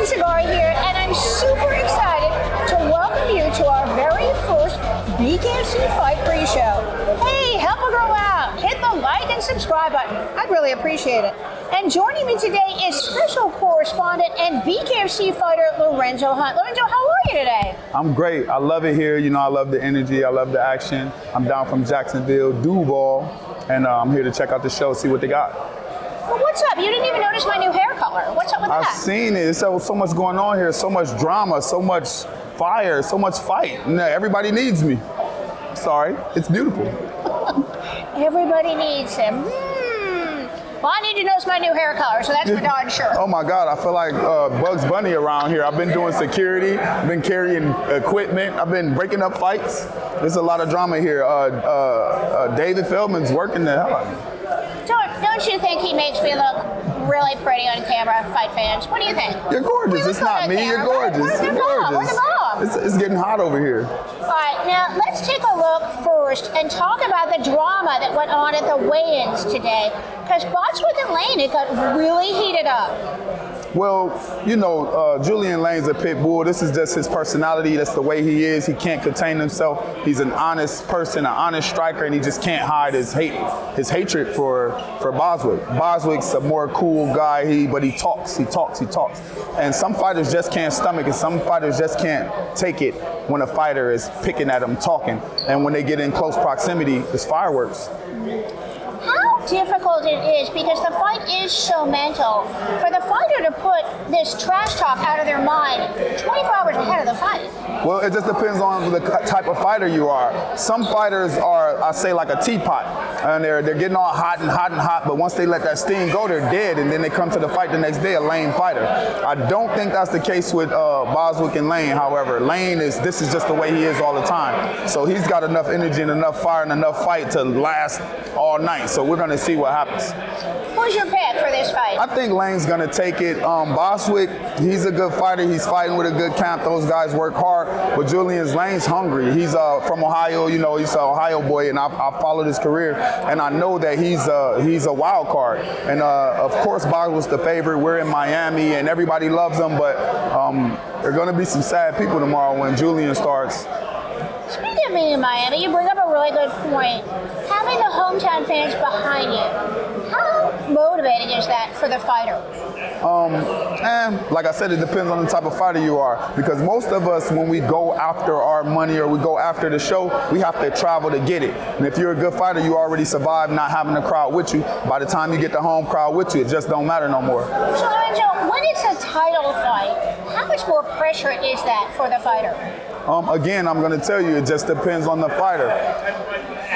Cingari here, and I'm super excited to welcome you to our very first BKFC Fight pre-show. Hey, help a girl out. Hit the like and subscribe button. I'd really appreciate it. And joining me today is special correspondent and BKFC fighter Lorenzo Hunt. Lorenzo, how are you today? I'm great. I love it here. You know, I love the energy. I love the action. I'm down from Jacksonville, Duval, and I'm here to check out the show, see what they got. Well, what's up? You didn't even notice my new hair color. What's up with that? I've seen it. There's so much going on here, so much drama, so much fire, so much fight. You know, everybody needs me. Sorry, it's beautiful. Everybody needs him. Well, I need to notice my new hair color, so that's for darn sure. Oh my God, I feel like Bugs Bunny around here. I've been doing security, I've been carrying equipment, I've been breaking up fights. There's a lot of drama here. David Feldman's working the hell out of me. Don't you think he makes me look really pretty on camera, fight fans? What do you think? You're gorgeous. It's not me. You're gorgeous. You're gorgeous. It's getting hot over here. All right, now let's take a look first and talk about the drama that went on at the weigh-ins today. Because Boswick and Lane, it got really heated up. Well, you know, Julian Lane's a pit bull. This is just his personality. That's the way he is. He can't contain himself. He's an honest person, an honest striker, and he just can't hide his hatred for Boswick. Boswick's a more cool guy, but he talks. And some fighters just can't stomach it. Some fighters just can't take it when a fighter is picking at them, talking. And when they get in close proximity, it's fireworks. How difficult it is, because the fight is so mental, for the fighter to put this trash talk out of their mind 24 hours ahead of the fight. Well, it just depends on the type of fighter you are. Some fighters are, I say, like a teapot, and they're getting all hot and hot, but once they let that steam go, they're dead, and then they come to the fight the next day, a lame fighter. I don't think that's the case with Boswick and Lane, however. Lane this is just the way he is all the time. So he's got enough energy and enough fire and enough fight to last all night. So we're going to see what happens. Who's your pick for this fight? I think Lane's going to take it. Boswick, he's a good fighter. He's fighting with a good camp. Those guys work hard. But Julian Lane's hungry. He's from Ohio. You know, he's an Ohio boy, and I followed his career. And I know that he's a wild card. And, of course, Boswick's the favorite. We're in Miami, and everybody loves him. But there are going to be some sad people tomorrow when Julian starts. Speaking of being in Miami, you bring up a really good point. Having the hometown fans behind you, how motivating is that for the fighter? And like I said, it depends on the type of fighter you are. Because most of us, when we go after our money or we go after the show, we have to travel to get it. And if you're a good fighter, you already survived not having a crowd with you. By the time you get the home crowd with you, it just don't matter no more. So Lorenzo, when it's a title fight, how much more pressure is that for the fighter? Again, I'm going to tell you, it just depends on the fighter.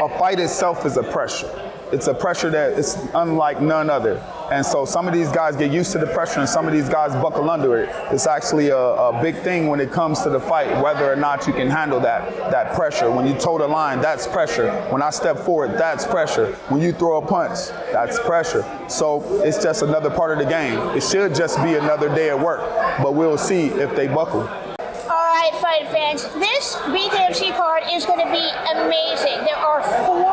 A fight itself is a pressure. It's a pressure that is unlike none other. And so some of these guys get used to the pressure and some of these guys buckle under it. It's actually a big thing when it comes to the fight, whether or not you can handle that pressure. When you toe the line, that's pressure. When I step forward, that's pressure. When you throw a punch, that's pressure. So it's just another part of the game. It should just be another day at work, but we'll see if they buckle. All right, fight fans, this BKFC card is going to be amazing. There are 4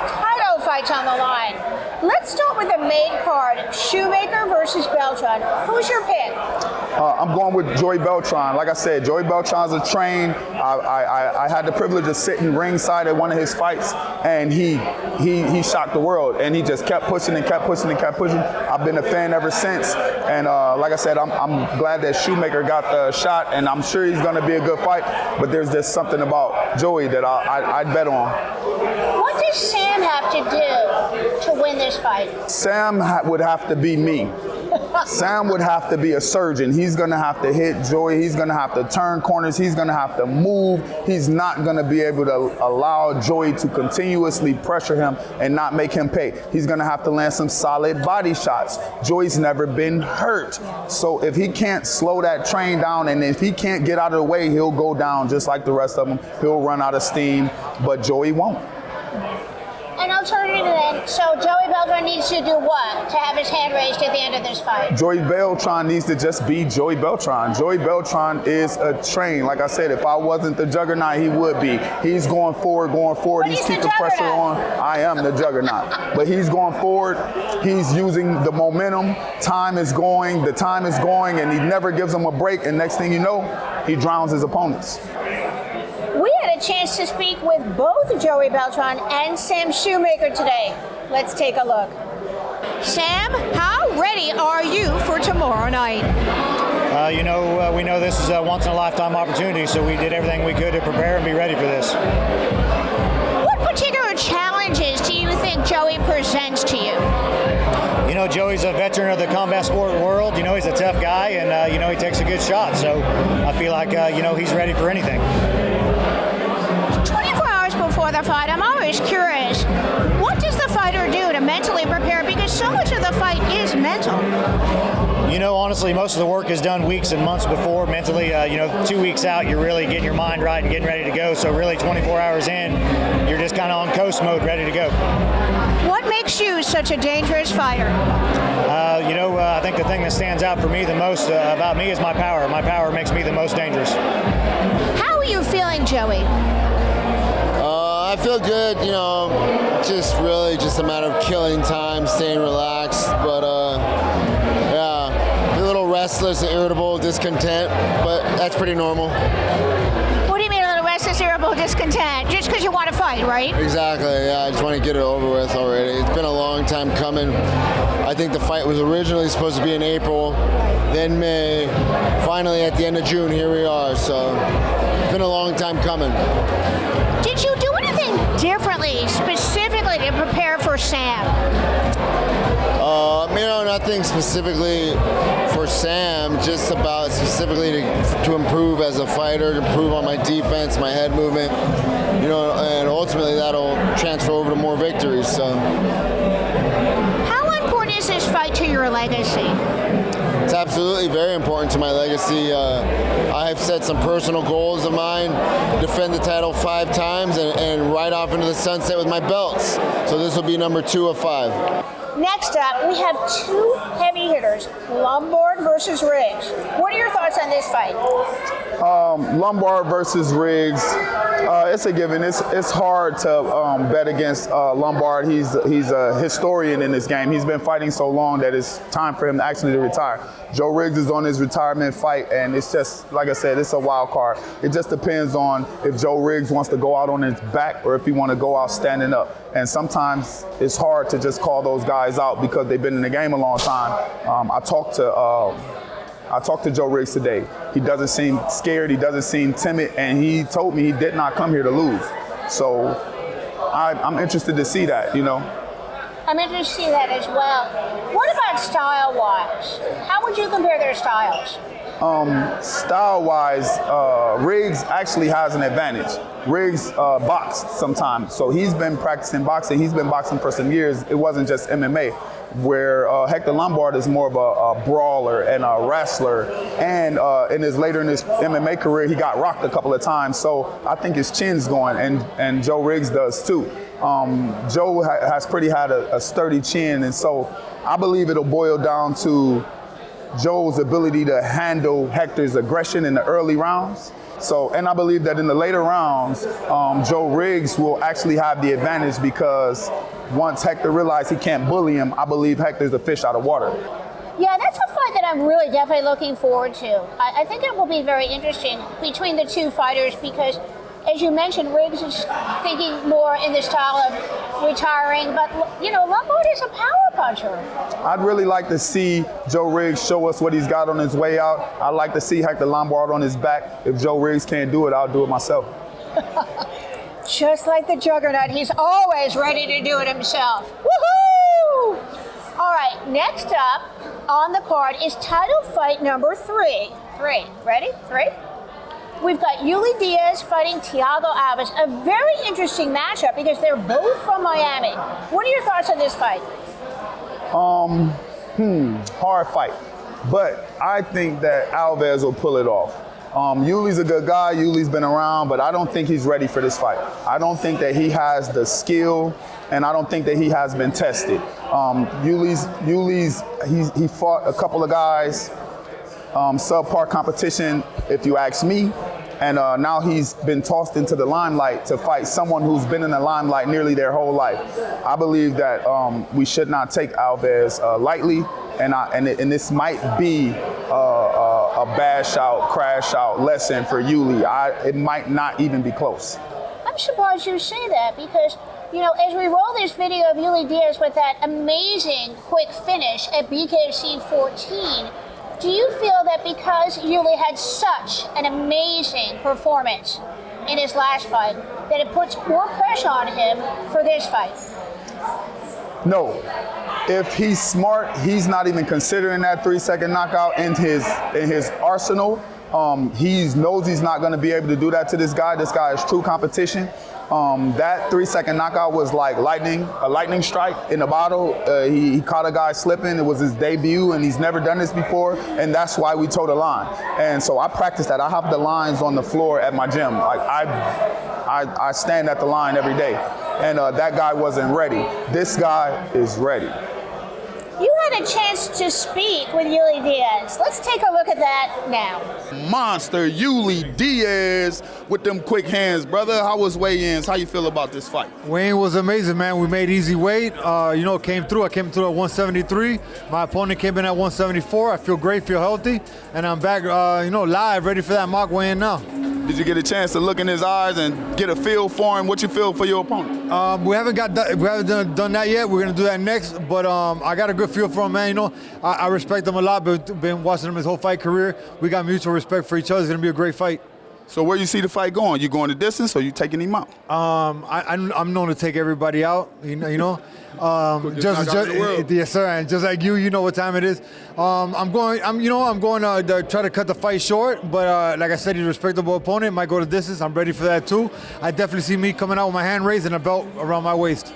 title fights on the line. Let's start with the main card, Shewmaker versus Beltran. Who's your pick? I'm going with Joey Beltran. Like I said, Joey Beltran's a trained. I had the privilege of sitting ringside at one of his fights, and he shocked the world, and he just kept pushing and kept pushing and kept pushing. I've been a fan ever since, and like I said, I'm glad that Shewmaker got the shot, and I'm sure he's going to be a good fight, but there's just something about Joey that I'd bet on. What does Sam have to do to win this fight? Sam would have to be me. Sam would have to be a surgeon. He's going to have to hit Joey. He's going to have to turn corners. He's going to have to move. He's not going to be able to allow Joey to continuously pressure him and not make him pay. He's going to have to land some solid body shots. Joey's never been hurt. So if he can't slow that train down and if he can't get out of the way, he'll go down just like the rest of them. He'll run out of steam, but Joey won't. An alternative then, so Joey Beltran Beltran needs to do what to have his hand raised at the end of this fight? Joey Beltran needs to just be Joey Beltran. Joey Beltran is a train. Like I said, if I wasn't the Juggernaut, he would be. He's going forward. But He's he's keeping the pressure Juggernaut. on. I am the Juggernaut. But he's going forward. He's using the momentum. The time is going, and he never gives them a break. And next thing you know, he drowns his opponents. We had a chance to speak with both Joey Beltran and Sam Shewmaker today. Let's take a look. Sam, how ready are you for tomorrow night? We know this is a once-in-a-lifetime opportunity, so we did everything we could to prepare and be ready for this. What particular challenges do you think Joey presents to you? Joey's a veteran of the combat sport world. He's a tough guy, and, he takes a good shot. So I feel like, he's ready for anything. 24 hours before the fight, I'm always curious, what does the fighter do to mentally prepare? Because so much of the fight is mental. Honestly, most of the work is done weeks and months before. Mentally, 2 weeks out, you're really getting your mind right and getting ready to go. So really, 24 hours in, you're just kind of on coast mode, ready to go. What makes you such a dangerous fighter? I think the thing that stands out for me the most about me is my power. My power makes me the most dangerous. How are you feeling, Joey? I feel good, just really just a matter of killing time, staying relaxed, but a little restless, irritable, discontent, but that's pretty normal. What do you mean a little restless, irritable, discontent? Just because you want to fight, right? Exactly, yeah, I just want to get it over with already. It's been a long time coming. I think the fight was originally supposed to be in April, then May, finally at the end of June, here we are, so it's been a long time coming. Did you do anything differently, specifically to prepare for Sam? Nothing specifically for Sam, just about specifically to improve as a fighter, to improve on my defense, my head movement, and ultimately that'll transfer over to more victories. So, how important is this fight to your legacy? It's absolutely very important to my legacy. I have set some personal goals of mine, defend the title 5 times and ride off into the sunset with my belts. So this will be number 2 of 5. Next up, we have 2 heavy hitters, Lombard versus Riggs. What are your thoughts on this fight? Lombard versus Riggs. It's a given. It's hard to bet against Lombard. He's a historian in this game. He's been fighting so long that it's time for him actually to retire. Joe Riggs is on his retirement fight, and it's just, like I said, it's a wild card. It just depends on if Joe Riggs wants to go out on his back or if he want to go out standing up. And sometimes it's hard to just call those guys out because they've been in the game a long time. I talked to Joe Riggs today. He doesn't seem scared, he doesn't seem timid, and he told me he did not come here to lose. So I'm interested to see that, I'm interested to see that as well. What about style-wise? How would you compare their styles? Style-wise, Riggs actually has an advantage. Riggs boxed sometimes, so he's been practicing boxing. He's been boxing for some years. It wasn't just MMA. Where Hector Lombard is more of a brawler and a wrestler, and in his MMA career, he got rocked a couple of times. So I think his chin's going, and Joe Riggs does too. Joe has had a sturdy chin, and so I believe it'll boil down to Joe's ability to handle Hector's aggression in the early rounds. So, and I believe that in the later rounds, Joe Riggs will actually have the advantage because once Hector realizes he can't bully him, I believe Hector's a fish out of water. Yeah, that's a fight that I'm really definitely looking forward to. I think it will be very interesting between the 2 fighters because, as you mentioned, Riggs is thinking more in the style of retiring, but, Lombard is a power puncher. I'd really like to see Joe Riggs show us what he's got on his way out. I'd like to see Hector Lombard on his back. If Joe Riggs can't do it, I'll do it myself. Just like the Juggernaut, he's always ready to do it himself. Woohoo! All right, next up on the card is title fight number 3. Ready? 3? We've got Yuli Diaz fighting THIAGO Alves. A very interesting matchup because they're both from Miami. What are your thoughts on this fight? Hard fight. But I think that Alves will pull it off. Yuli's a good guy. Yuli's been around, but I don't think he's ready for this fight. I don't think that he has the skill, and I don't think that he has been tested. He fought a couple of guys, subpar competition, if you ask me. And now he's been tossed into the limelight to fight someone who's been in the limelight nearly their whole life. I believe that we should not take Alves lightly, and this might be a bash out, crash out lesson for Yuli. It might not even be close. I'm surprised you say that because, you know, as we roll this video of Yuli Diaz with that amazing quick finish at BKFC 14, do you feel that because Yuli had such an amazing performance in his last fight, that it puts more pressure on him for this fight? No. If he's smart, he's not even considering that 3-second knockout in his arsenal. He knows he's not going to be able to do that to this guy. This guy is true competition. That 3-second knockout was like a lightning strike in a bottle. He caught a guy slipping. It was his debut, and he's never done this before, and that's why we towed a line. And so I practice that. I have the lines on the floor at my gym. Like I stand at the line every day, and that guy wasn't ready. This guy is ready. You had a chance to speak with Yuli Diaz. Let's take a look at that now. Monster Yuli Diaz with them quick hands, brother. How was weigh-ins? How you feel about this fight? Weigh-in was amazing, man. We made easy weight. You know, came through. I came through at 173. My opponent came in at 174. I feel great, feel healthy, and I'm back, you know, live, ready for that mock weigh-in now. Did you get a chance to look in his eyes and get a feel for him? What you feel for your opponent? We haven't done that yet. We're gonna do that next. But I got a good feel for him, man. You know, I respect him a lot. But been watching him his whole fight career. We got mutual respect for each other. It's gonna be a great fight. So where you see the fight going? You going the distance, or you taking him out? I'm known to take everybody out. You know. Yes, sir. And just like you know what time it is. I'm going to try to cut the fight short. But like I said, he's a respectable opponent. Might go the distance. I'm ready for that too. I definitely see me coming out with my hand raised and a belt around my waist.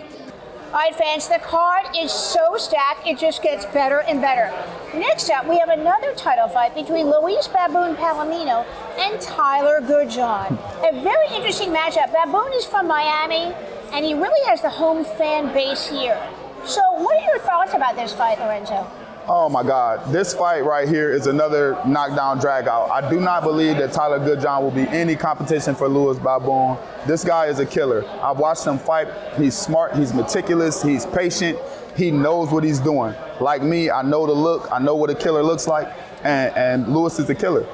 All right, fans, the card is so stacked, it just gets better and better. Next up, we have another title fight between Luis "Baboon" Palomino and Tyler Goodjohn. A very interesting matchup. Baboon is from Miami, and he really has the home fan base here. So what are your thoughts about this fight, Lorenzo? Oh my God, this fight right here is another knockdown drag out. I do not believe that Tyler Goodjohn will be any competition for Luis Baboon. This guy is a killer. I've watched him fight. He's smart, he's meticulous, he's patient. He knows what he's doing. Like me, I know the look, I know what a killer looks like, and Luis is the killer.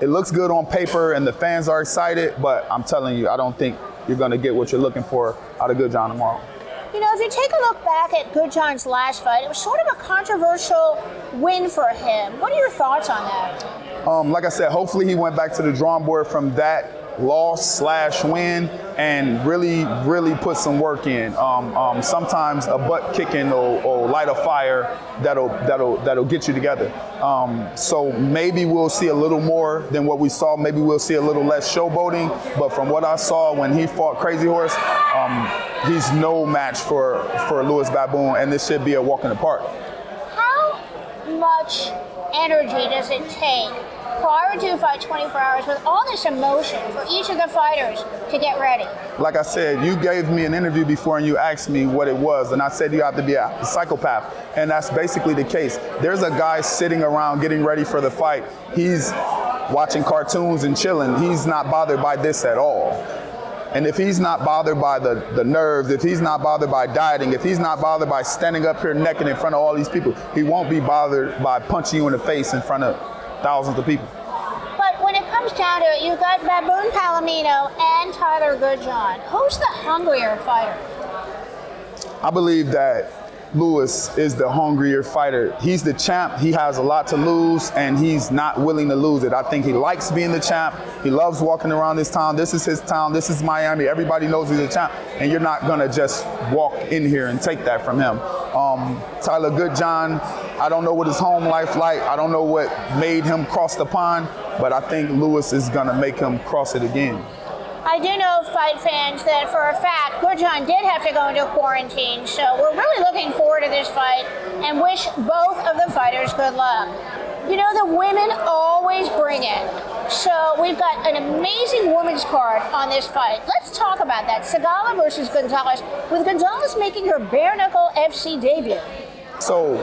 It looks good on paper and the fans are excited, but I'm telling you, I don't think you're gonna get what you're looking for out of Goodjohn tomorrow. You know, if you take a look back at Goodjohn's last fight, it was sort of a controversial win for him. What are your thoughts on that? Like I said, hopefully he went back to the drawing board from that loss/win and really put some work in. Sometimes a butt kicking or light a fire that'll get you together. So maybe we'll see a little more than what we saw. Maybe we'll see a little less showboating. But from what I saw when he fought Crazy Horse, he's no match for Luis Baboon, and this should be a walk in the park. How much energy does it take prior to fight 24 hours with all this emotion for each of the fighters to get ready? Like I said, you gave me an interview before and you asked me what it was, and I said you have to be a psychopath, and that's basically the case. There's a guy sitting around getting ready for the fight. He's watching cartoons and chilling. He's not bothered by this at all. And if he's not bothered by the nerves, if he's not bothered by dieting, if he's not bothered by standing up here naked in front of all these people, he won't be bothered by punching you in the face in front of thousands of people. But when it comes down to it, you've got Baboon Palomino and Tyler Goodjohn. Who's the hungrier fighter? I believe that Luis is the hungrier fighter. He's the champ. He has a lot to lose, and he's not willing to lose it. I think he likes being the champ. He loves walking around this town. This is his town. This is Miami. Everybody knows he's a champ, and you're not going to just walk in here and take that from him. Tyler Goodjohn, I don't know what his home life like. I don't know what made him cross the pond, but I think Luis is going to make him cross it again. I do know, fight fans, that for a fact, Goodjohn did have to go into quarantine, so we're really looking forward to this fight and wish both of the fighters good luck. You know, the women always bring it. So we've got an amazing women's card on this fight. Let's talk about that. Cingari versus Gonzalez, with Gonzalez making her bare knuckle FC debut. So,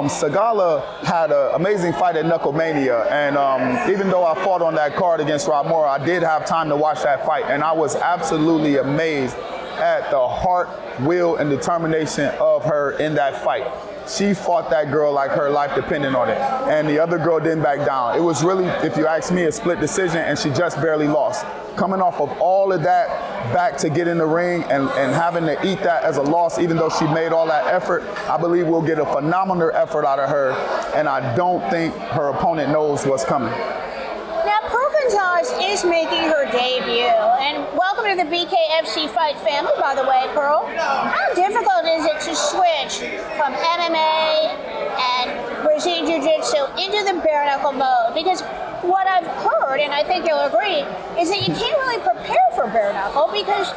Cingari had an amazing fight at Knuckle Mania, and even though I fought on that card against Rob Moore, I did have time to watch that fight, and I was absolutely amazed at the heart, will, and determination of her in that fight. She fought that girl like her life depended on it, and the other girl didn't back down. It was really, if you ask me, a split decision, and she just barely lost. Coming off of all of that back to get in the ring and having to eat that as a loss, even though she made all that effort, I believe we'll get a phenomenal effort out of her, and I don't think her opponent knows what's coming. Now, Pearl Gonzalez is making her debut, and welcome to the BKFC fight family, by the way, Pearl. How difficult is it to switch from MMA and Brazilian Jiu-Jitsu into the bare knuckle mode? Because what I've heard, and I think you'll agree, is that you can't really prepare for bare knuckle because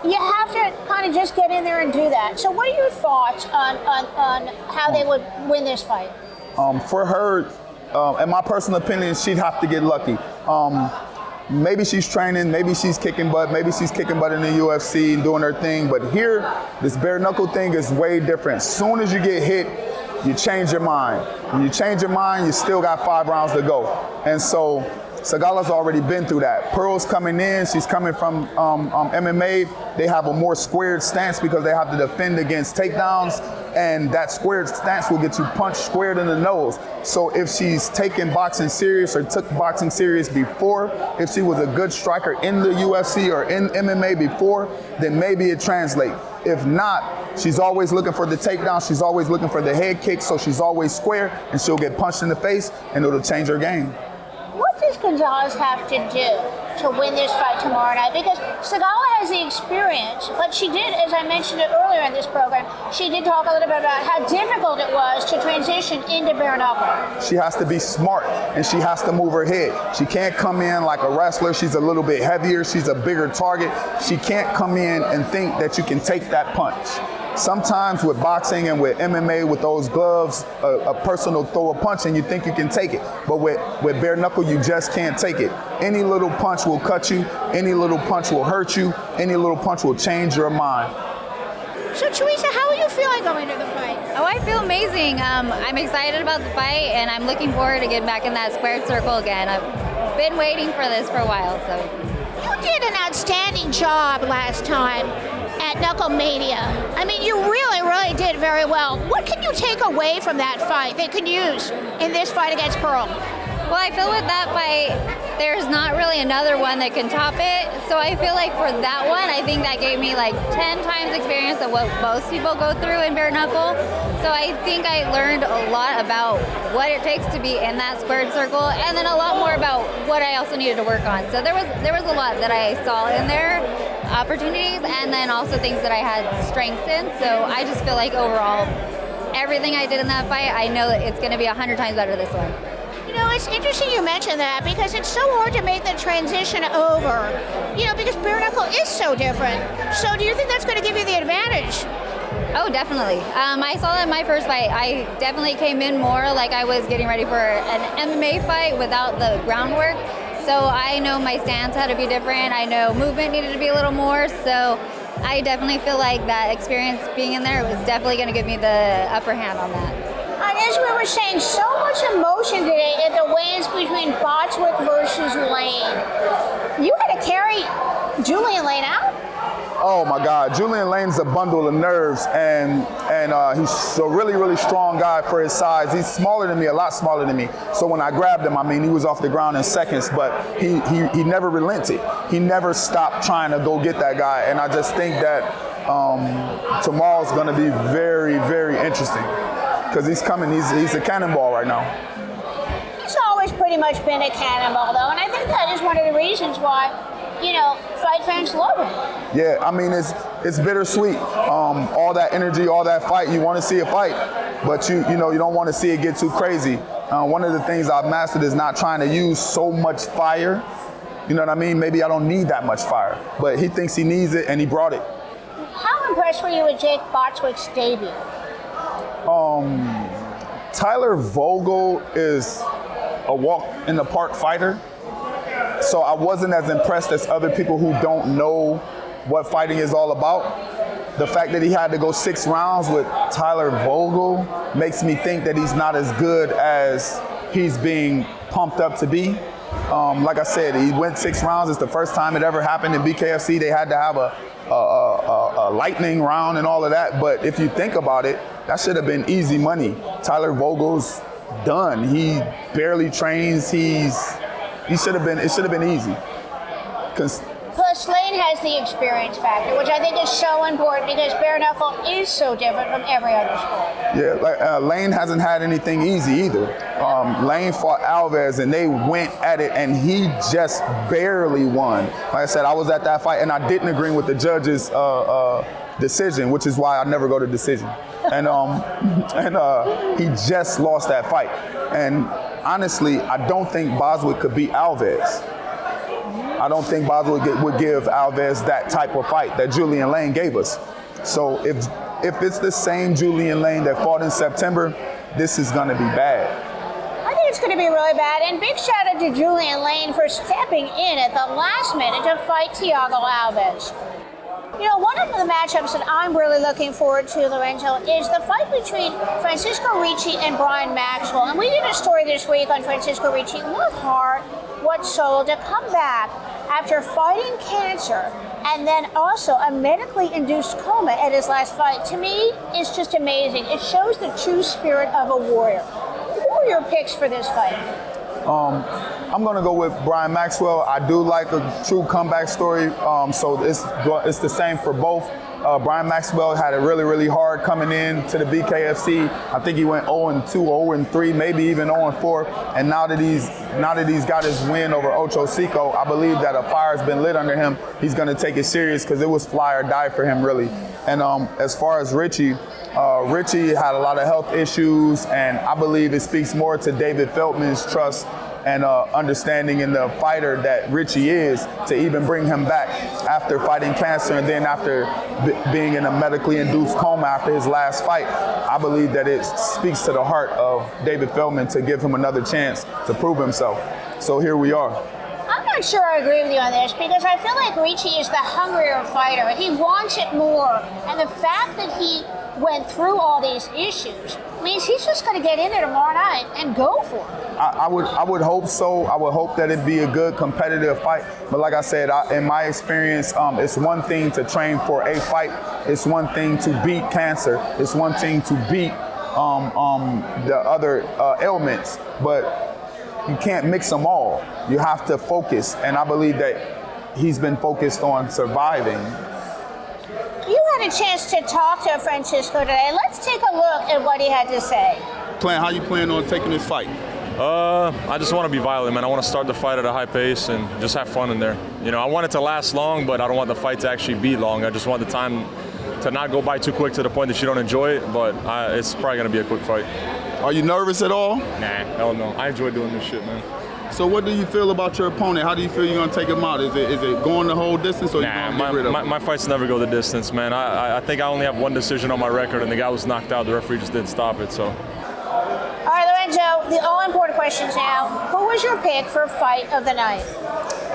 you have to kind of just get in there and do that. So what are your thoughts on how they would win this fight? For her, in my personal opinion, she'd have to get lucky. Maybe she's training, maybe she's kicking butt, maybe she's kicking butt in the UFC and doing her thing, but here, this bare knuckle thing is way different. As soon as you get hit, you change your mind. When you change your mind, you still got 5 rounds to go. And so, Cingari's already been through that. Pearl's coming in, she's coming from MMA. They have a more squared stance because they have to defend against takedowns, and that squared stance will get you punched squared in the nose. So if she's taken boxing serious or took boxing serious before, if she was a good striker in the UFC or in MMA before, then maybe it translates. If not, she's always looking for the takedown, she's always looking for the head kick, so she's always square, and she'll get punched in the face, and it'll change her game. What does Gonzalez have to do to win this fight tomorrow night? Because Cingari has the experience, but she did, as I mentioned it earlier in this program, she did talk a little bit about how difficult it was to transition into bare knuckle. She has to be smart, and she has to move her head. She can't come in like a wrestler. She's a little bit heavier. She's a bigger target. She can't come in and think that you can take that punch. Sometimes with boxing and with MMA, with those gloves, a person will throw a punch and you think you can take it. But with bare knuckle, you just can't take it. Any little punch will cut you. Any little punch will hurt you. Any little punch will change your mind. So, Teresa, how are you feeling going into the fight? Oh, I feel amazing. I'm excited about the fight, and I'm looking forward to getting back in that squared circle again. I've been waiting for this for a while, so. You did an outstanding job last time at Knuckle Mania. I mean, you really did very well. What can you take away from that fight that you can use in this fight against Pearl? Well, I feel with that fight, there's not really another one that can top it. So I feel like for that one, I think that gave me like 10 times experience of what most people go through in bare knuckle. So I think I learned a lot about what it takes to be in that squared circle, and then a lot more about what I also needed to work on. So there was a lot that I saw in there, opportunities, and then also things that I had strengths in. So I just feel like overall, everything I did in that fight, I know that it's going to be 100 times better this one. You know, it's interesting you mention that because it's so hard to make the transition over, you know, because bare knuckle is so different. So do you think that's going to give you the advantage? Oh, definitely. I saw that in my first fight. I definitely came in more like I was getting ready for an MMA fight without the groundwork. So I know my stance had to be different. I know movement needed to be a little more. So I definitely feel like that experience being in there was definitely going to give me the upper hand on that. And as we were saying, so much emotion today at the weigh-ins between Botswick versus Lane. You had to carry Julian Lane out? Oh my God, Julian Lane's a bundle of nerves, and he's a really strong guy for his size. He's smaller than me, a lot smaller than me. So when I grabbed him, I mean, he was off the ground in seconds, but he never relented. He never stopped trying to go get that guy, and I just think that tomorrow's going to be very interesting because he's coming. He's a cannonball right now. He's always pretty much been a cannonball, though, and I think that is one of the reasons why, you know, fight fans love him. Yeah, I mean, it's bittersweet. All that energy, all that fight, you want to see a fight, but you don't want to see it get too crazy. One of the things I've mastered is not trying to use so much fire. You know what I mean? Maybe I don't need that much fire, but he thinks he needs it, and he brought it. How impressed were you with Jake Botswick's debut? Tyler Vogel is a walk in the park fighter. So I wasn't as impressed as other people who don't know what fighting is all about. The fact that he had to go 6 rounds with Tyler Vogel makes me think that he's not as good as he's being pumped up to be. Like I said, he went 6 rounds. It's the first time it ever happened in BKFC. They had to have a lightning round and all of that. But if you think about it, that should have been easy money. Tyler Vogel's done. He barely trains. It should have been easy. Plus, Lane has the experience factor, which I think is so important because bare knuckle is so different from every other sport. Yeah, like Lane hasn't had anything easy either. Lane fought Alves and they went at it and he just barely won. Like I said, I was at that fight and I didn't agree with the judge's decision, which is why I never go to decision. And he just lost that fight. And honestly, I don't think Boswick could beat Alves. I don't think Boswick would give Alves that type of fight that Julian Lane gave us. So if it's the same Julian Lane that fought in September, this is going to be bad. I think it's going to be really bad. And big shout out to Julian Lane for stepping in at the last minute to fight THIAGO Alves. You know, one of the matchups that I'm really looking forward to, Lorenzo, is the fight between Francisco Ricci and Brian Maxwell. And we did a story this week on Francisco Ricci. What heart, what soul to come back after fighting cancer and then also a medically induced coma at his last fight. To me, it's just amazing. It shows the true spirit of a warrior. Who are your picks for this fight? I'm going to go with Brian Maxwell. I do like a true comeback story, so it's the same for both. Brian Maxwell had it really, really hard coming in to the BKFC. I think he went 0-2, 0-3, maybe even 0-4. And now that he's got his win over Ocho Cinco, I believe that a fire's been lit under him. He's going to take it serious because it was fly or die for him, really. And as far as Ricci had a lot of health issues, and I believe it speaks more to David Feldman's trust and understanding in the fighter that Ricci is to even bring him back after fighting cancer and then after being in a medically induced coma after his last fight. I believe that it speaks to the heart of David Feldman to give him another chance to prove himself. So here we are. I'm not sure I agree with you on this because I feel like Ricci is the hungrier fighter and he wants it more. And the fact that he went through all these issues means he's just going to get in there tomorrow night and go for it. I would hope so. I would hope that it'd be a good competitive fight. But like I said, in my experience, it's one thing to train for a fight. It's one thing to beat cancer. It's one thing to beat the other ailments. But you can't mix them all. You have to focus. And I believe that he's been focused on surviving. You had a chance to talk to Francisco today. Let's take a look at what he had to say. How you plan on taking this fight? I just want to be violent, man. I want to start the fight at a high pace and just have fun in there. You know, I want it to last long, but I don't want the fight to actually be long. I just want the time to not go by too quick to the point that you don't enjoy it, but it's probably going to be a quick fight. Are you nervous at all? Nah, hell no. I enjoy doing this shit, man. So what do you feel about your opponent? How do you feel you're going to take him out? Is it going the whole distance or you going to get rid of him? My fights never go the distance, man. I think I only have one decision on my record, and the guy was knocked out. The referee just didn't stop it, so. All right, Lorenzo, the all-important questions now. Who was your pick for fight of the night?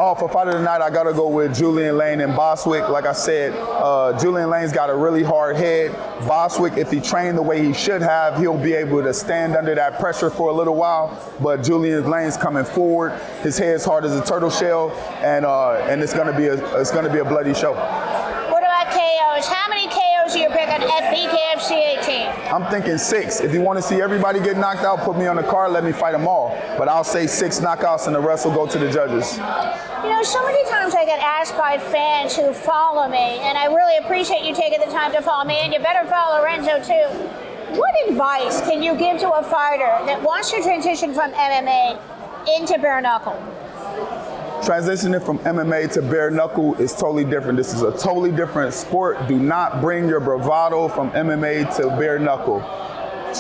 Oh, for fight of the night, I got to go with Julian Lane and Boswick. Like I said, Julian Lane's got a really hard head. Boswick, if he trained the way he should have, he'll be able to stand under that pressure for a little while. But Julian Lane's coming forward. His head's hard as a turtle shell, and it's gonna be a bloody show. What about KOs? How many KOs are you picking at BKFC 18? I'm thinking 6. If you want to see everybody get knocked out, put me on the card, let me fight them all. But I'll say 6 knockouts and the rest will go to the judges. You know, so many times I get asked by fans who follow me, and I really appreciate you taking the time to follow me, and you better follow Lorenzo too. What advice can you give to a fighter that wants to transition from MMA into bare knuckle? Transitioning from MMA to bare knuckle is totally different. This is a totally different sport. Do not bring your bravado from MMA to bare knuckle.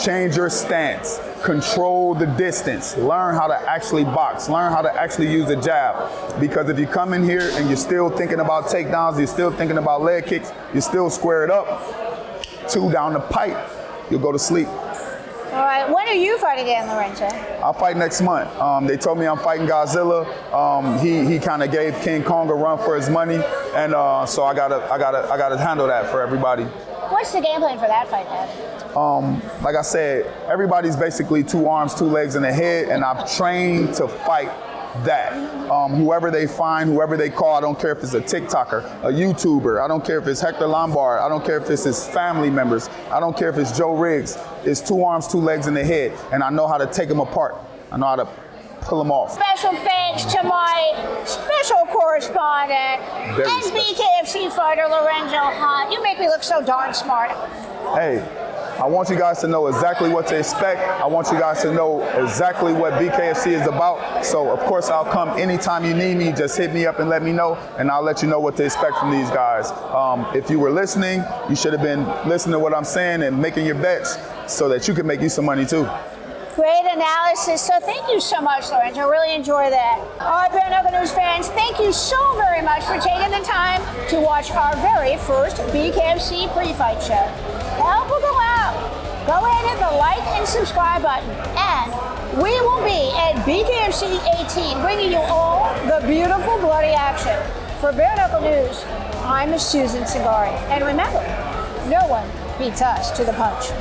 Change your stance. Control the distance. Learn how to actually box. Learn how to actually use a jab. Because if you come in here and you're still thinking about takedowns, you're still thinking about leg kicks, you're still squared up, 2 down the pipe, you'll go to sleep. All right, when are you fighting again, Lorenzo? I'll fight next month. They told me I'm fighting Godzilla. He kind of gave King Kong a run for his money, and so I gotta handle that for everybody. What's the game plan for that fight, Dad? Like I said, everybody's basically 2 arms, 2 legs, and a head, and I've trained to fight that. Whoever they find, whoever they call, I don't care if it's a TikToker, a YouTuber, I don't care if it's HECTOR Lombard, I don't care if it's his family members, I don't care if it's Joe Riggs. It's 2 arms, 2 legs, and a head, and I know how to take them apart. I know how to pull them off. Special thanks to my special correspondent and BKFC fighter, Lorenzo Hunt. You make me look so darn smart. Hey, I want you guys to know exactly what to expect. I want you guys to know exactly what BKFC is about. So, of course, I'll come anytime you need me. Just hit me up and let me know, and I'll let you know what to expect from these guys. If you were listening, you should have been listening to what I'm saying and making your bets so that you can make you some money, too. Great analysis. So thank you so much, Lorenzo. Really enjoy that. All right, Bare Knuckle News fans, thank you so very much for taking the time to watch our very first BKFC pre-fight show. Help will go out. Go ahead and hit the like and subscribe button. And we will be at BKFC 18, bringing you all the beautiful bloody action. For Bare Knuckle News, I'm Susan Cingari. And remember, no one beats us to the punch.